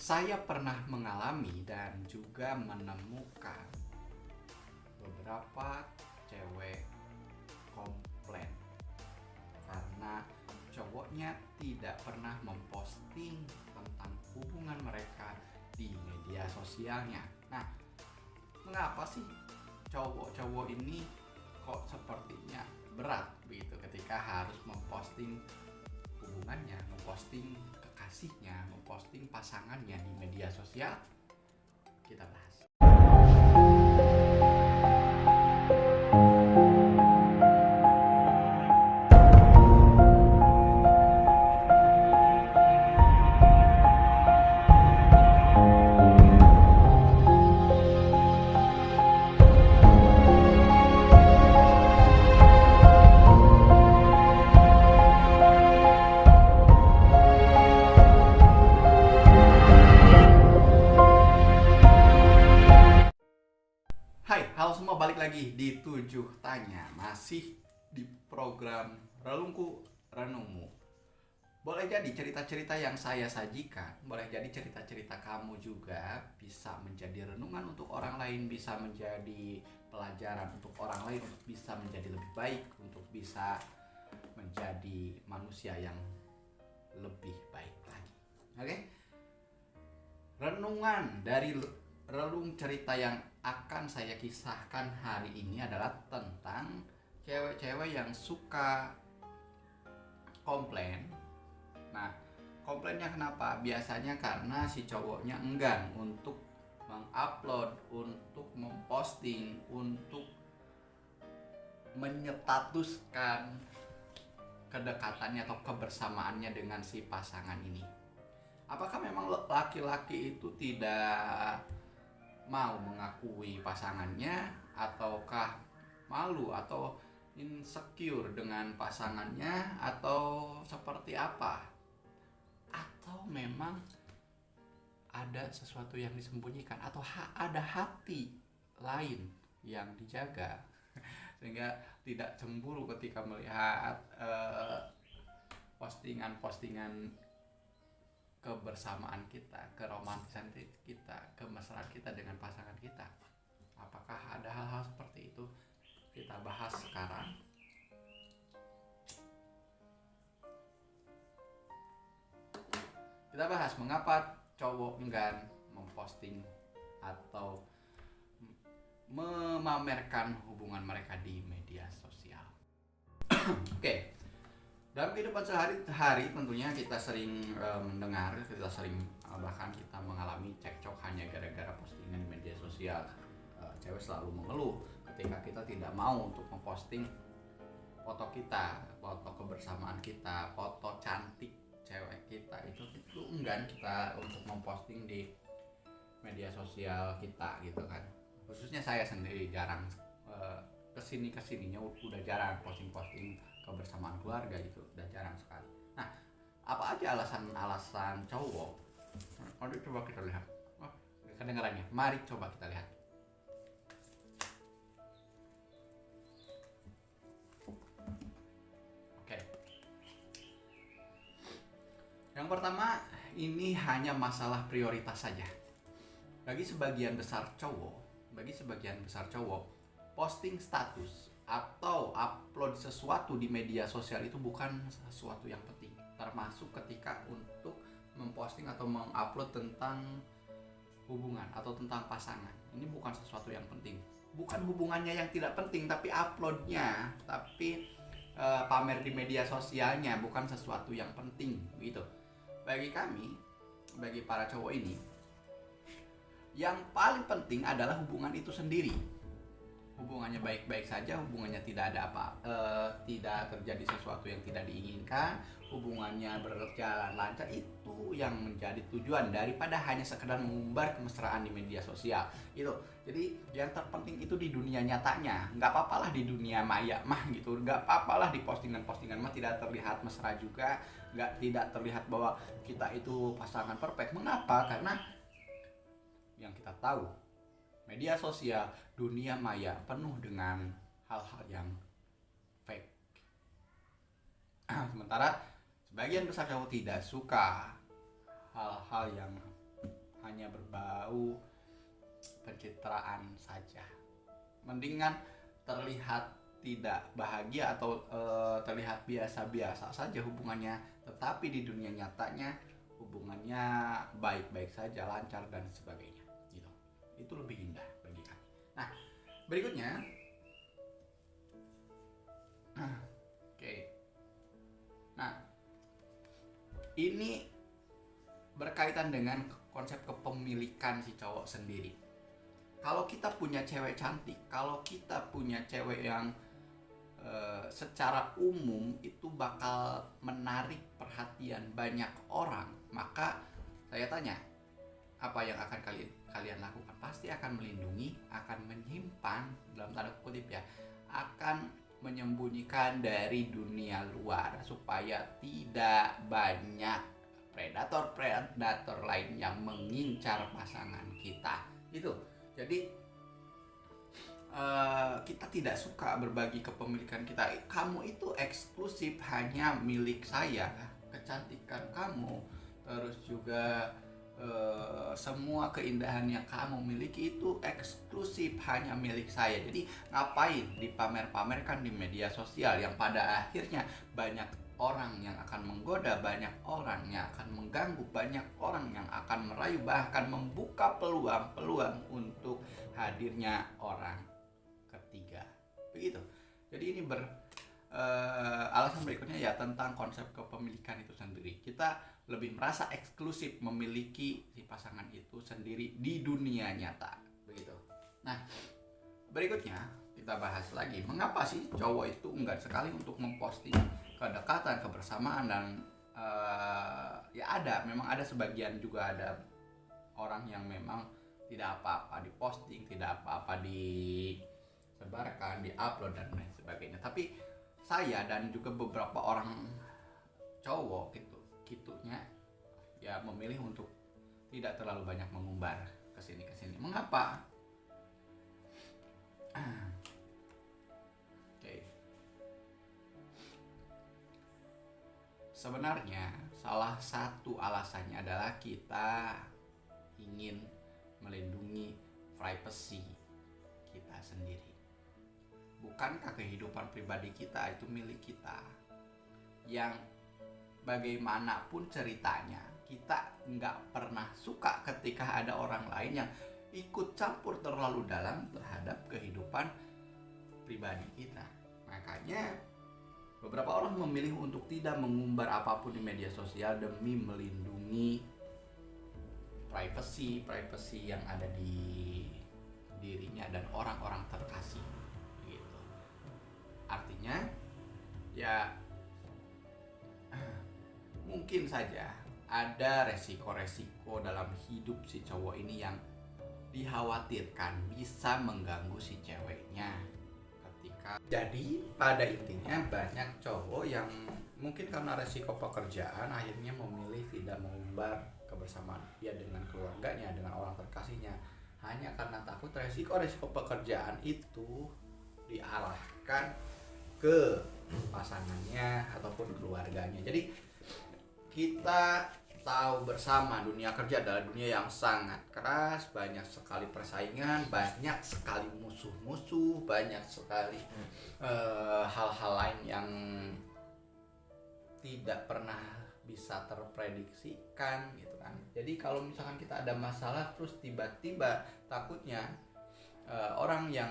Saya pernah mengalami dan juga menemukan beberapa cewek komplain karena cowoknya tidak pernah memposting tentang hubungan mereka di media sosialnya. Nah, mengapa sih cowok-cowok ini kok sepertinya berat begitu ketika harus memposting hubungannya, memposting kekasihnya, memposting pasangannya di media sosial? Kita bahas. Hai, halo semua, balik lagi di 7 Tanya. Masih di program Relungku Renungmu. Boleh jadi cerita-cerita yang saya sajikan, boleh jadi cerita-cerita kamu juga bisa menjadi renungan untuk orang lain, bisa menjadi pelajaran untuk orang lain, untuk bisa menjadi lebih baik, untuk bisa menjadi manusia yang lebih baik lagi. Oke? Renungan dari relung cerita yang akan saya kisahkan hari ini adalah tentang cewek-cewek yang suka komplain. Nah, komplainnya kenapa? Biasanya karena si cowoknya enggan untuk mengupload, untuk memposting, untuk menyetatuskan kedekatannya atau kebersamaannya dengan si pasangan ini. Apakah memang laki-laki itu tidak mau mengakui pasangannya, ataukah malu atau insecure dengan pasangannya, atau seperti apa? Atau memang ada sesuatu yang disembunyikan, atau ada hati lain yang dijaga sehingga tidak cemburu ketika melihat postingan-postingan kebersamaan kita, keromantisan kita, kemesraan kita dengan pasangan kita. Apakah ada hal-hal seperti itu? Kita bahas sekarang. Kita bahas mengapa cowok enggan memposting atau memamerkan hubungan mereka di media sosial. Oke. Dalam kehidupan sehari-hari tentunya kita sering mendengar, kita sering bahkan kita mengalami cekcok hanya gara-gara postingan di media sosial. Cewek selalu mengeluh ketika kita tidak mau untuk memposting foto kita, foto kebersamaan kita, foto cantik cewek kita, itu enggan kita untuk memposting di media sosial kita gitu kan. Khususnya saya sendiri jarang kesininya udah jarang posting kebersamaan keluarga gitu, udah jarang sekali. Nah, apa aja alasan cowok? Mari coba kita lihat. Oh, kedengarannya. Mari coba kita lihat. Oke. Yang pertama, ini hanya masalah prioritas saja. Bagi sebagian besar cowok, posting status atau upload sesuatu di media sosial itu bukan sesuatu yang penting, termasuk ketika untuk memposting atau mengupload tentang hubungan atau tentang pasangan. Ini bukan sesuatu yang penting, bukan hubungannya yang tidak penting, tapi uploadnya, tapi pamer di media sosialnya bukan sesuatu yang penting gitu. Bagi kami, bagi para cowok ini, yang paling penting adalah hubungan itu sendiri. Hubungannya baik-baik saja, hubungannya tidak ada tidak terjadi sesuatu yang tidak diinginkan, hubungannya berjalan lancar, itu yang menjadi tujuan daripada hanya sekedar mengumbar kemesraan di media sosial itu. Jadi yang terpenting itu di dunia nyatanya. Nggak apa-apalah di dunia maya mah gitu, nggak apalah di postingan mah tidak terlihat mesra juga, tidak terlihat bahwa kita itu pasangan perfect. Mengapa? Karena yang kita tahu, media sosial, dunia maya penuh dengan hal-hal yang fake. Sementara sebagian besar cowok tidak suka hal-hal yang hanya berbau pencitraan saja. Mendingan terlihat tidak bahagia atau terlihat biasa-biasa saja hubungannya, tetapi di dunia nyatanya hubungannya baik-baik saja, lancar dan sebagainya gitu. Itu lebih indah bagi kami. Nah, berikutnya oke. Nah, ini berkaitan dengan konsep kepemilikan si cowok sendiri. Kalau kita punya cewek cantik, kalau kita punya cewek yang secara umum itu bakal menarik perhatian banyak orang, maka saya tanya, apa yang akan kalian lakukan? Pasti akan melindungi, akan menyimpan dalam tanda kutip ya, akan menyembunyikan dari dunia luar supaya tidak banyak predator lain yang mengincar pasangan kita. Itu. Jadi kita tidak suka berbagi kepemilikan kita. Kamu itu eksklusif, hanya milik saya. Kecantikan kamu, terus juga semua keindahan yang kamu miliki itu eksklusif, hanya milik saya. Jadi ngapain dipamer-pamerkan di media sosial yang pada akhirnya banyak orang yang akan menggoda, banyak orang yang akan mengganggu, banyak orang yang akan merayu, bahkan membuka peluang-peluang untuk hadirnya orang ketiga. Begitu. Jadi ini alasan berikutnya ya tentang konsep kepemilikan itu sendiri. Kita lebih merasa eksklusif memiliki si pasangan itu sendiri di dunia nyata. Begitu. Nah, berikutnya kita bahas lagi, mengapa sih cowok itu enggan sekali untuk memposting kedekatan, kebersamaan, dan ya memang ada sebagian juga ada orang yang memang tidak apa-apa diposting, tidak apa-apa disebarkan, diupload dan lain sebagainya. Tapi saya dan juga beberapa orang cowok gitunya ya memilih untuk tidak terlalu banyak mengumbar kesini. Mengapa? Sebenarnya salah satu alasannya adalah kita ingin melindungi privasi kita sendiri. Bukankah kehidupan pribadi kita itu milik kita? Yang bagaimanapun ceritanya, kita nggak pernah suka ketika ada orang lain yang ikut campur terlalu dalam terhadap kehidupan pribadi kita. Makanya beberapa orang memilih untuk tidak mengumbar apapun di media sosial demi melindungi privasi yang ada di dirinya dan orang-orang terkasih. Gitu. Artinya ya mungkin saja ada resiko-resiko dalam hidup si cowok ini yang dikhawatirkan bisa mengganggu si ceweknya. Jadi pada intinya banyak cowok yang mungkin karena resiko pekerjaan akhirnya memilih tidak mengumbar kebersamaan dia dengan keluarganya, dengan orang terkasihnya, hanya karena takut resiko pekerjaan itu diarahkan ke pasangannya ataupun keluarganya. Jadi kita tahu bersama dunia kerja adalah dunia yang sangat keras, banyak sekali persaingan, banyak sekali musuh-musuh, banyak sekali hal-hal lain yang tidak pernah bisa terprediksikan gitu kan. Jadi kalau misalkan kita ada masalah terus tiba-tiba takutnya orang yang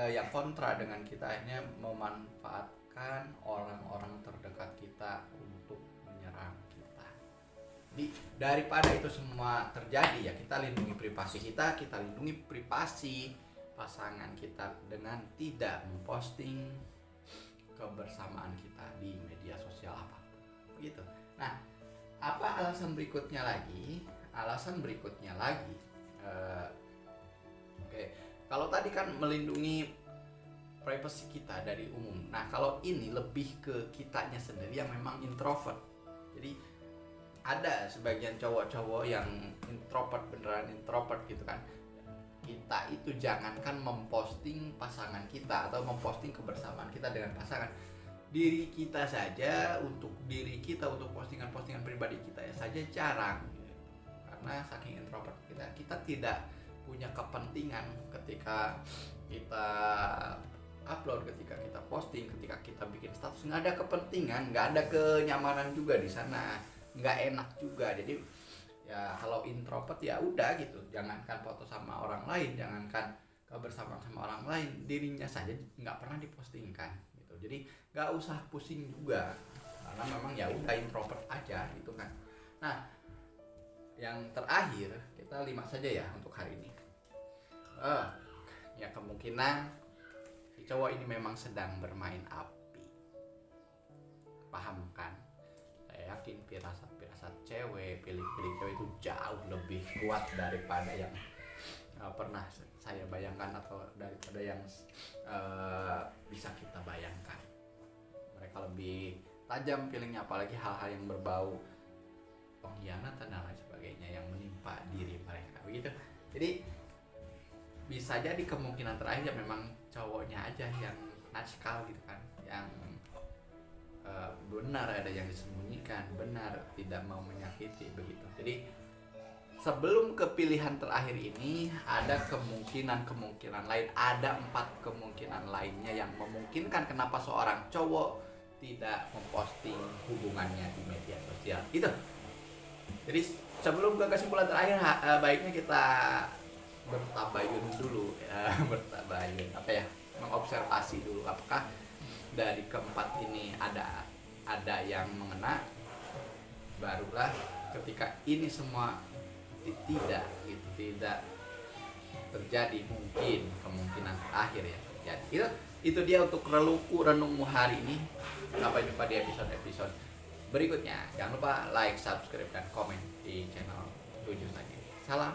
yang kontra dengan kita akhirnya memanfaatkan orang-orang terdekat kita untuk menyerang kita. Jadi daripada itu semua terjadi ya kita lindungi privasi kita lindungi privasi pasangan kita dengan tidak memposting kebersamaan kita di media sosial apapun. Begitu. Nah, apa alasan berikutnya lagi? Kalau tadi kan melindungi privasi kita dari umum. Nah, kalau ini lebih ke kitanya sendiri yang memang introvert. Jadi ada sebagian cowok-cowok yang beneran introvert gitu kan. Kita itu jangankan memposting pasangan kita atau memposting kebersamaan kita dengan pasangan, diri kita saja, untuk postingan-postingan pribadi kita ya saja jarang gitu. karena saking introvert kita tidak punya kepentingan ketika kita upload, ketika kita posting, ketika kita bikin status. Nggak ada kepentingan, nggak ada kenyamanan juga di sana, nggak enak juga. Jadi ya kalau introvert ya udah gitu, jangankan foto sama orang lain, jangankan kebersamaan sama orang lain, dirinya saja nggak pernah dipostingkan gitu. Jadi nggak usah pusing juga, karena memang ya udah introvert aja gitu kan. Nah, yang terakhir kita limak saja ya untuk hari ini. Ya kemungkinan si cowok ini memang sedang bermain api, paham kan? Saya yakin pirasat cewek, pilih-pilih cewek itu jauh lebih kuat daripada yang pernah saya bayangkan atau daripada yang bisa kita bayangkan. Mereka lebih tajam pilihnya, apalagi hal-hal yang berbau pengkhianatan dan lain sebagainya yang menimpa diri mereka begitu. Jadi bisa jadi kemungkinan terakhir ya memang cowoknya aja yang natskal gitu kan, yang benar ada yang disembunyikan, benar tidak mau menyakiti begitu. Jadi sebelum ke pilihan terakhir ini ada kemungkinan lain, ada 4 kemungkinan lainnya yang memungkinkan kenapa seorang cowok tidak memposting hubungannya di media sosial itu. Jadi sebelum ke kesimpulan terakhir, baiknya kita bertabayun dulu ya, bertabayun apa ya, mengobservasi dulu apakah dari keempat ini ada yang mengena, barulah ketika ini semua tidak terjadi, mungkin kemungkinan terakhir ya terjadi. Itu dia untuk renungmu hari ini. Sampai jumpa di episode berikutnya. Jangan lupa like, subscribe, dan komen di channel 7 lagi. Salam.